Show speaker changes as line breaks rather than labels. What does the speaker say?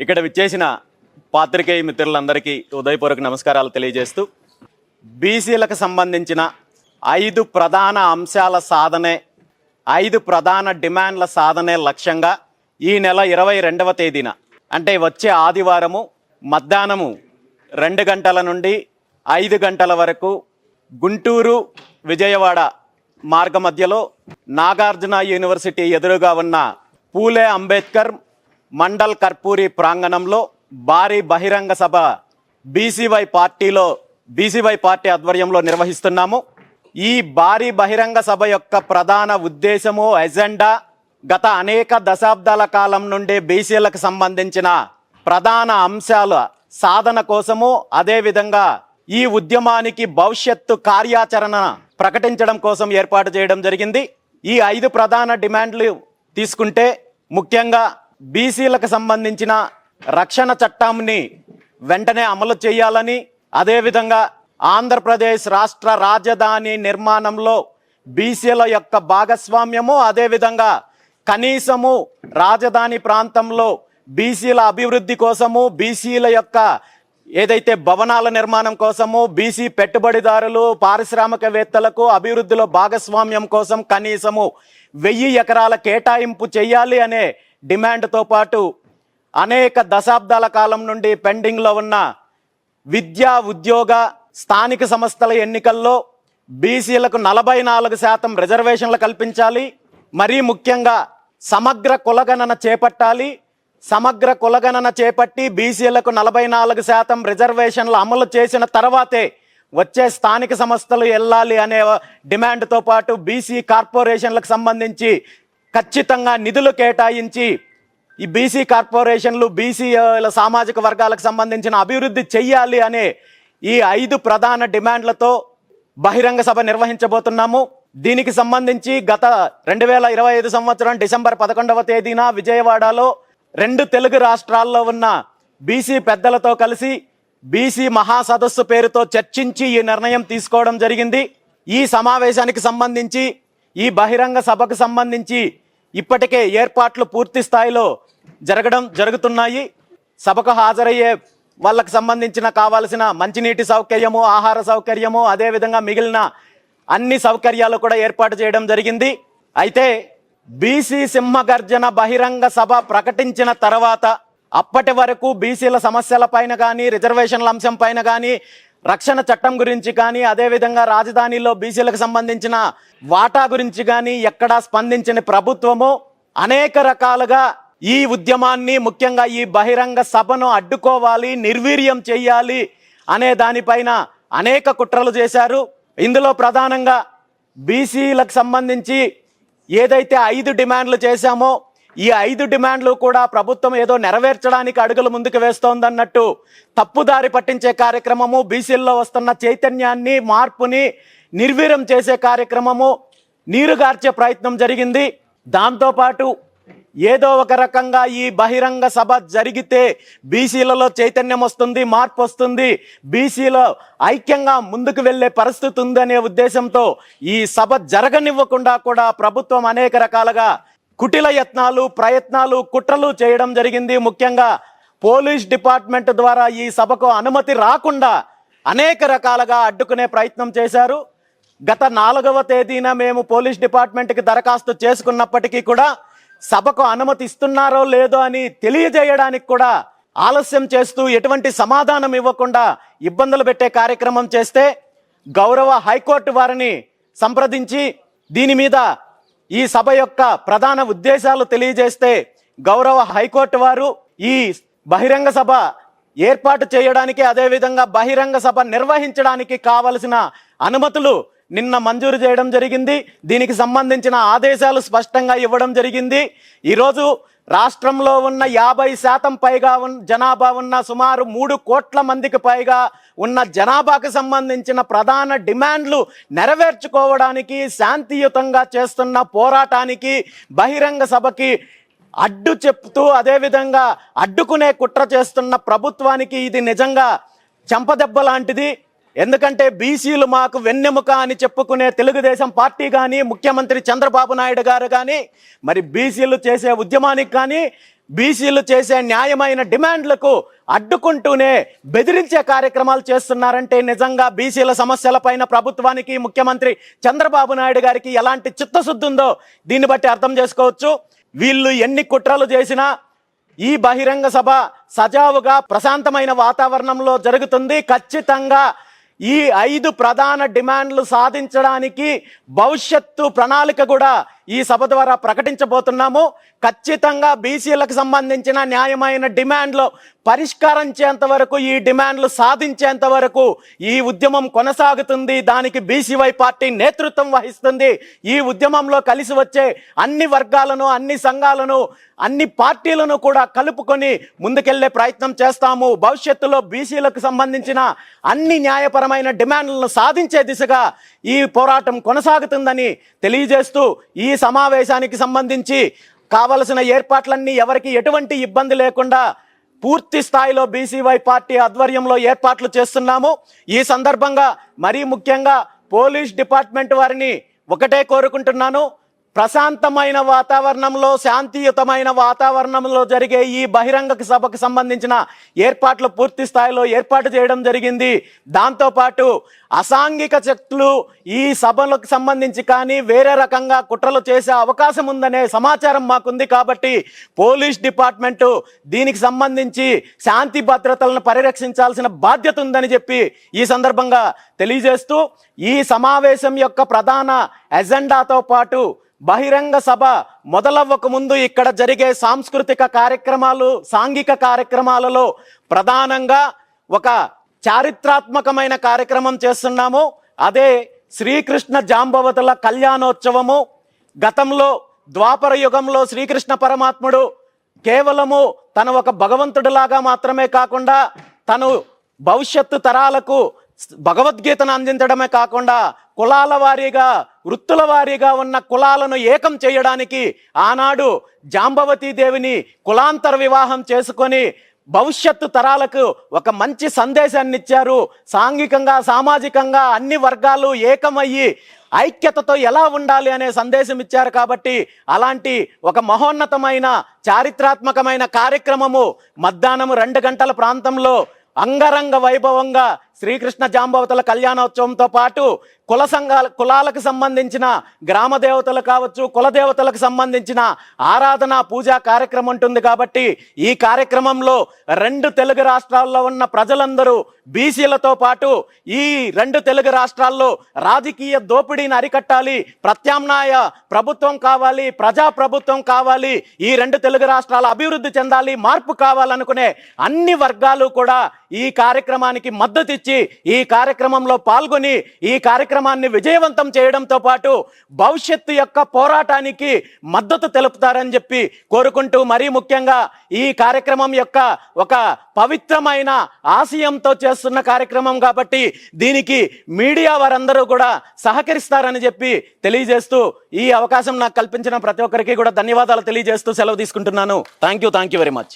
ఇక్కడ విచ్చేసిన పాత్రికేయ మిత్రులందరికీ ఉదయపూర్వక నమస్కారాలు తెలియజేస్తూ బీసీలకు సంబంధించిన 5 ప్రధాన అంశాల సాధనే 5 ప్రధాన డిమాండ్ల సాధనే లక్ష్యంగా ఈ నెల 22వ తేదీన అంటే వచ్చే ఆదివారము మధ్యాహ్నము 2 గంటల నుండి 5 గంటల వరకు గుంటూరు విజయవాడ మార్గ మధ్యలో నాగార్జున యూనివర్సిటీ ఎదురుగా ఉన్న పూలే అంబేద్కర్ మండల్ కర్పూరి ప్రాంగణంలో భారీ బహిరంగ సభ బీసీవై పార్టీ ఆధ్వర్యంలో నిర్వహిస్తున్నాము. ఈ భారీ బహిరంగ సభ యొక్క ప్రధాన ఉద్దేశము ఎజెండా గత అనేక దశాబ్దాల కాలం నుండి బీసీలకు సంబంధించిన ప్రధాన అంశాల సాధన కోసము, అదేవిధంగా ఈ ఉద్యమానికి భవిష్యత్తు కార్యాచరణ ప్రకటించడం కోసం ఏర్పాటు చేయడం జరిగింది. ఈ 5 ప్రధాన డిమాండ్లు తీసుకుంటే ముఖ్యంగా బీసీలకు సంబంధించిన రక్షణ చట్టాన్ని వెంటనే అమలు చేయాలని, అదేవిధంగా ఆంధ్రప్రదేశ్ రాష్ట్ర రాజధాని నిర్మాణంలో బీసీల యొక్క భాగస్వామ్యము, అదేవిధంగా కనీసము రాజధాని ప్రాంతంలో బీసీల అభివృద్ధి కోసము, బీసీల యొక్క ఏదైతే భవనాల నిర్మాణం కోసము, బీసీ పెట్టుబడిదారులు పారిశ్రామికవేత్తలకు అభివృద్ధిలో భాగస్వామ్యం కోసం కనీసము 1000 ఎకరాల కేటాయింపు చేయాలి అనే డిమాండ్తో పాటు అనేక దశాబ్దాల కాలం నుండి పెండింగ్లో ఉన్న విద్యా ఉద్యోగ స్థానిక సంస్థల ఎన్నికల్లో బీసీలకు 44% రిజర్వేషన్లు కల్పించాలి. మరీ ముఖ్యంగా సమగ్ర కులగణన చేపట్టాలి. సమగ్ర కులగణన చేపట్టి బీసీలకు 44% రిజర్వేషన్లు అమలు చేసిన తర్వాతే వచ్చే స్థానిక సంస్థలు వెళ్ళాలి అనే డిమాండ్తో పాటు బీసీ కార్పొరేషన్లకు సంబంధించి ఖచ్చితంగా నిధులు కేటాయించి ఈ బీసీ కార్పొరేషన్లు బీసీల సామాజిక వర్గాలకు సంబంధించిన అభివృద్ధి చెయ్యాలి అనే ఈ 5 ప్రధాన డిమాండ్లతో బహిరంగ సభ నిర్వహించబోతున్నాము. దీనికి సంబంధించి గత 2025 సంవత్సరం డిసెంబర్ 11వ తేదీన విజయవాడలో 2 తెలుగు రాష్ట్రాల్లో ఉన్న బీసీ పెద్దలతో కలిసి బీసీ మహాసదస్సు పేరుతో చర్చించి ఈ నిర్ణయం తీసుకోవడం జరిగింది. ఈ సమావేశానికి సంబంధించి, ఈ బహిరంగ సభకు సంబంధించి ఇప్పటికే ఏర్పాట్లు పూర్తి స్థాయిలో జరుగుతున్నాయి. సభకు హాజరయ్యే వాళ్ళకు సంబంధించిన కావాల్సిన మంచినీటి సౌకర్యము, ఆహార సౌకర్యము, అదేవిధంగా మిగిలిన అన్ని సౌకర్యాలు కూడా ఏర్పాటు చేయడం జరిగింది. అయితే బీసీ సింహగర్జన బహిరంగ సభ ప్రకటించిన తర్వాత అప్పటి వరకు బీసీల సమస్యల పైన కానీ, రిజర్వేషన్ల అంశం పైన కానీ, రక్షణ చట్టం గురించి కానీ, అదేవిధంగా రాజధానిలో బీసీలకు సంబంధించిన వాటా గురించి కానీ ఎక్కడా స్పందించిన ప్రభుత్వము అనేక రకాలుగా ఈ ఉద్యమాన్ని, ముఖ్యంగా ఈ బహిరంగ సభను అడ్డుకోవాలి, నిర్వీర్యం చేయాలి అనే దానిపైన అనేక కుట్రలు చేశారు. ఇందులో ప్రధానంగా బీసీలకు సంబంధించి ఏదైతే 5 డిమాండ్లు చేశామో ఈ 5 డిమాండ్లు కూడా ప్రభుత్వం ఏదో నెరవేర్చడానికి అడుగులు ముందుకు వేస్తోందన్నట్టు తప్పుదారి పట్టించే కార్యక్రమము, బీసీల్లో వస్తున్న చైతన్యాన్ని, మార్పుని నిర్వీర్యం చేసే కార్యక్రమము, నీరుగార్చే ప్రయత్నం జరిగింది. దాంతోపాటు ఏదో ఒక రకంగా ఈ బహిరంగ సభ జరిగితే బీసీలలో చైతన్యం వస్తుంది, మార్పు వస్తుంది, బీసీలో ఐక్యంగా ముందుకు వెళ్ళే పరిస్థితి ఉందనే ఉద్దేశంతో ఈ సభ జరగనివ్వకుండా కూడా ప్రభుత్వం అనేక రకాలుగా కుటిల యత్నాలు, ప్రయత్నాలు, కుట్రలు చేయడం జరిగింది. ముఖ్యంగా పోలీస్ డిపార్ట్మెంట్ ద్వారా ఈ సభకు అనుమతి రాకుండా అనేక రకాలుగా అడ్డుకునే ప్రయత్నం చేశారు. గత 4వ తేదీన మేము పోలీస్ డిపార్ట్మెంట్కి దరఖాస్తు చేసుకున్నప్పటికీ కూడా సభకు అనుమతి ఇస్తున్నారో లేదో అని తెలియజేయడానికి కూడా ఆలస్యం చేస్తూ ఎటువంటి సమాధానం ఇవ్వకుండా ఇబ్బందులు పెట్టే కార్యక్రమం చేస్తే గౌరవ హైకోర్టు వారిని సంప్రదించి దీని మీద ఈ సభ యొక్క ప్రధాన ఉద్దేశాలు తెలియజేస్తే గౌరవ హైకోర్టు వారు ఈ బహిరంగ సభ ఏర్పాటు చేయడానికి, అదేవిధంగా బహిరంగ సభ నిర్వహించడానికి కావలసిన అనుమతులు నిన్న మంజూరు చేయడం జరిగింది. దీనికి సంబంధించిన ఆదేశాలు స్పష్టంగా ఇవ్వడం జరిగింది. ఈరోజు రాష్ట్రంలో ఉన్న 50% పైగా జనాభా ఉన్న సుమారు 3 కోట్ల మందికి పైగా ఉన్న జనాభాకు సంబంధించిన ప్రధాన డిమాండ్లు నెరవేర్చుకోవడానికి, శాంతియుతంగా చేస్తున్న పోరాటానికి, బహిరంగ సభకి అడ్డు చెప్తూ అదేవిధంగా అడ్డుకునే కుట్ర చేస్తున్న ప్రభుత్వానికి ఇది నిజంగా చెంపదెబ్బ లాంటిది. ఎందుకంటే బీసీలు మాకు వెన్నెముక అని చెప్పుకునే తెలుగుదేశం పార్టీ కానీ, ముఖ్యమంత్రి చంద్రబాబు నాయుడు గారు కానీ మరి బీసీలు చేసే ఉద్యమానికి కానీ బీసీలు చేసే న్యాయమైన డిమాండ్లకు అడ్డుకుంటూనే బెదిరించే కార్యక్రమాలు చేస్తున్నారంటే నిజంగా బీసీల సమస్యలపైన ప్రభుత్వానికి, ముఖ్యమంత్రి చంద్రబాబు నాయుడు గారికి ఎలాంటి చిత్తశుద్ధి ఉందో దీన్ని బట్టి అర్థం చేసుకోవచ్చు. వీళ్ళు ఎన్ని కుట్రలు చేసినా ఈ బహిరంగ సభ సజావుగా ప్రశాంతమైన వాతావరణంలో జరుగుతుంది. ఖచ్చితంగా ఈ 5 ప్రధాన డిమాండ్లు సాధించడానికి భవిష్యత్తు ప్రణాళిక కూడా ఈ సభ ద్వారా ప్రకటించబోతున్నాము. ఖచ్చితంగా బీసీలకు సంబంధించిన న్యాయమైన డిమాండ్లు పరిష్కరించేంత వరకు, ఈ డిమాండ్లు సాధించేంత వరకు ఈ ఉద్యమం కొనసాగుతుంది. దానికి బీసీవై పార్టీ నేతృత్వం వహిస్తుంది. ఈ ఉద్యమంలో కలిసి వచ్చే అన్ని వర్గాలను, అన్ని సంఘాలను, అన్ని పార్టీలను కూడా కలుపుకొని ముందుకెళ్లే ప్రయత్నం చేస్తాము. భవిష్యత్తులో బీసీలకు సంబంధించిన అన్ని న్యాయపరమైన డిమాండ్లను సాధించే దిశగా ఈ పోరాటం కొనసాగుతుందని తెలియజేస్తూ, ఈ సమావేశానికి సంబంధించి కావలసిన ఏర్పాట్లన్నీ ఎవరికి ఎటువంటి ఇబ్బంది లేకుండా పూర్తి స్థాయిలో బీసీవై పార్టీ ఆధ్వర్యంలో ఏర్పాట్లు చేస్తున్నాము. ఈ సందర్భంగా మరీ ముఖ్యంగా పోలీస్ డిపార్ట్మెంట్ వారిని ఒకటే కోరుకుంటున్నాను, ప్రశాంతమైన వాతావరణంలో, శాంతియుతమైన వాతావరణంలో జరిగే ఈ బహిరంగ సభకు సంబంధించిన ఏర్పాట్లు పూర్తి స్థాయిలో ఏర్పాటు చేయడం జరిగింది. దాంతోపాటు అసాంఘిక శక్తులు ఈ సభలకు సంబంధించి కానీ వేరే రకంగా కుట్రలు చేసే అవకాశం ఉందనే సమాచారం మాకుంది. కాబట్టి పోలీస్ డిపార్ట్మెంటు దీనికి సంబంధించి శాంతి భద్రతలను పరిరక్షించాల్సిన బాధ్యత ఉందని చెప్పి ఈ సందర్భంగా తెలియజేస్తూ, ఈ సమావేశం యొక్క ప్రధాన ఎజెండాతో పాటు బహిరంగ సభ మొదలవ్వక ముందు ఇక్కడ జరిగే సాంస్కృతిక కార్యక్రమాలు, సాంఘిక కార్యక్రమాలలో ప్రధానంగా ఒక చారిత్రాత్మకమైన కార్యక్రమం చేస్తున్నాము. అదే శ్రీకృష్ణ జాంబవతుల కళ్యాణోత్సవము. గతంలో ద్వాపర యుగంలో శ్రీకృష్ణ పరమాత్ముడు కేవలము తను ఒక భగవంతుడిలాగా మాత్రమే కాకుండా, తను భవిష్యత్తు తరాలకు భగవద్గీతను అందించడమే కాకుండా కులాల వారీగా, వృత్తుల వారీగా ఉన్న కులాలను ఏకం చేయడానికి ఆనాడు జాంబవతీ దేవిని కులాంతర వివాహం చేసుకొని భవిష్యత్తు తరాలకు ఒక మంచి సందేశాన్ని ఇచ్చారు. సాంఘికంగా, సామాజికంగా అన్ని వర్గాలు ఏకమయ్యి ఐక్యతతో ఎలా ఉండాలి అనే సందేశం ఇచ్చారు. కాబట్టి అలాంటి ఒక మహోన్నతమైన చారిత్రాత్మకమైన కార్యక్రమము మధ్యాహ్నం 2 గంటల ప్రాంతంలో అంగరంగ వైభవంగా శ్రీకృష్ణ జాంబవతుల కళ్యాణోత్సవంతో పాటు కులాలకు సంబంధించిన గ్రామ దేవతలు కావచ్చు, కుల దేవతలకు సంబంధించిన ఆరాధన, పూజా కార్యక్రమం ఉంటుంది. కాబట్టి ఈ కార్యక్రమంలో 2 తెలుగు రాష్ట్రాల్లో ఉన్న ప్రజలందరూ బీసీలతో పాటు ఈ 2 తెలుగు రాష్ట్రాల్లో రాజకీయ దోపిడీని అరికట్టాలి, ప్రత్యామ్నాయ ప్రభుత్వం కావాలి, ప్రజా ప్రభుత్వం కావాలి, ఈ 2 తెలుగు రాష్ట్రాలు అభివృద్ధి చెందాలి, మార్పు కావాలనుకునే అన్ని వర్గాలు కూడా ఈ కార్యక్రమానికి మద్దతు ఇచ్చి ఈ కార్యక్రమంలో పాల్గొని ఈ కార్యక్రమాన్ని విజయవంతం చేయడంతో పాటు భవిష్యత్తు యొక్క పోరాటానికి మద్దతు తెలుపుతారని చెప్పి కోరుకుంటూ, మరీ ముఖ్యంగా ఈ కార్యక్రమం యొక్క ఒక పవిత్రమైన ఆశయంతో చేస్తున్న కార్యక్రమం కాబట్టి దీనికి మీడియా వారందరూ కూడా సహకరిస్తారని చెప్పి తెలియజేస్తూ, ఈ అవకాశం నాకు కల్పించిన ప్రతి ఒక్కరికి కూడా ధన్యవాదాలు తెలియజేస్తూ సెలవు తీసుకుంటున్నాను. Thank you very much.